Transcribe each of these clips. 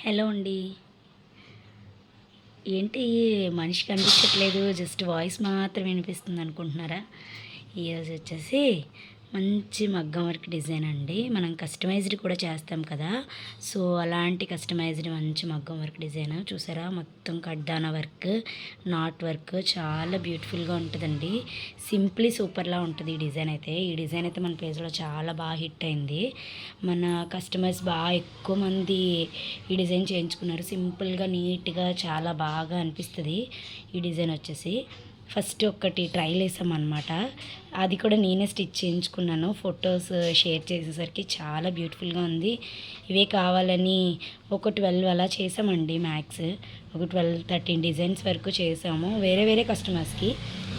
Hello అండి. ఏంటి మనిషి కనిపించట్లేదు, జస్ట్ వాయిస్ మాత్రం వినిపిస్తుంది అనుకుంటున్నారా? ఈరోజు వచ్చేసి మంచి మగ్గం వర్క్ డిజైన్ అండి. మనం కస్టమైజ్డ్ కూడా చేస్తాం కదా, సో అలాంటి కస్టమైజ్డ్ మంచి మగ్గం వర్క్ డిజైన్ చూసారా. మొత్తం కడ్డాన వర్క్, నాట్ వర్క్ చాలా బ్యూటిఫుల్గా ఉంటుందండి. సింప్లీ సూపర్లా ఉంటుంది ఈ డిజైన్ అయితే. ఈ డిజైన్ అయితే మన పేజ్లో చాలా బాగా హిట్ అయింది. మన కస్టమర్స్ బాగా ఎక్కువ మంది ఈ డిజైన్ చేయించుకున్నారు. సింపుల్గా నీట్గా చాలా బాగా అనిపిస్తుంది ఈ డిజైన్ వచ్చేసి. ఫస్ట్ ఒకటి ట్రైల్ వేసామన్నమాట, అది కూడా నేనే స్టిచ్ చేయించుకున్నాను. ఫొటోస్ షేర్ చేసేసరికి చాలా బ్యూటిఫుల్గా ఉంది. ఇవే కావాలని ఒక 12 అలా చేసామండి మ్యాక్స్. ఒక 12-13 డిజైన్స్ వరకు చేసాము వేరే వేరే కస్టమర్స్కి,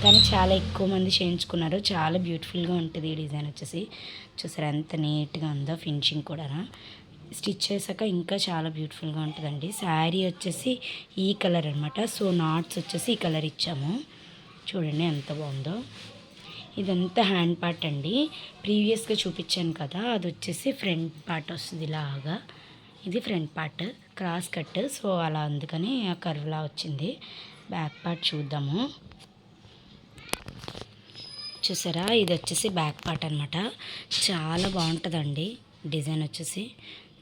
కానీ చాలా ఎక్కువ మంది చేయించుకున్నారు. చాలా బ్యూటిఫుల్గా ఉంటుంది ఈ డిజైన్ వచ్చేసి. చూసారు ఎంత నీట్గా ఉందో, ఫినిషింగ్ కూడా స్టిచ్ చేశాక ఇంకా చాలా బ్యూటిఫుల్గా ఉంటుందండి. శారీ వచ్చేసి ఈ కలర్ అనమాట, సో నాట్స్ వచ్చేసి ఈ కలర్ ఇచ్చాము. చూడండి ఎంత బాగుందో. ఇదంతా హ్యాండ్ పార్ట్ అండి. ప్రీవియస్గా చూపించాను కదా, అది వచ్చేసి ఫ్రంట్ పార్ట్ వస్తుంది ఇలాగా. ఇది front part cross cut, so అలా అందుకని ఆ కర్వ్లా వచ్చింది. బ్యాక్ పార్ట్ చూద్దాము. చూసారా, ఇది వచ్చేసి బ్యాక్ పార్ట్ అనమాట. చాలా బాగుంటుందండి డిజైన్ వచ్చేసి.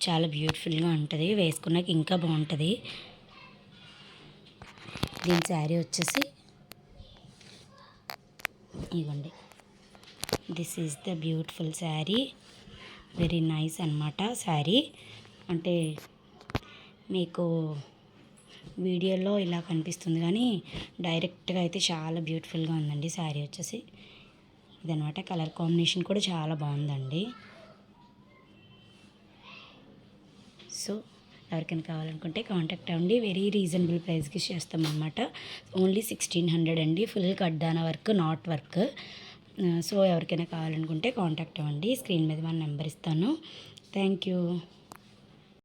చాలా బ్యూటిఫుల్గా ఉంటుంది, వేసుకున్నాక ఇంకా బాగుంటుంది. దీని శారీ వచ్చేసి ఇవ్వండి. This is the beautiful sari, very nice అనమాట శారీ. అంటే మీకు వీడియోలో ఇలా కనిపిస్తుంది, కానీ డైరెక్ట్గా అయితే చాలా బ్యూటిఫుల్గా ఉందండి శారీ వచ్చేసి. ఇదనమాట, కలర్ కాంబినేషన్ కూడా చాలా బాగుందండి. సో ఎవరికైనా కావాలనుకుంటే కాంటాక్ట్ అవ్వండి. వెరీ రీజనబుల్ ప్రైస్కి చేస్తామన్నమాట. ఓన్లీ 1600 అండి. ఫుల్ కడ్డాన వర్క్, నాట్ వర్క్. సో ఎవరికైనా కావాలనుకుంటే కాంటాక్ట్ అవ్వండి. స్క్రీన్ మీద మన నెంబర్ ఇస్తాను. Thank you.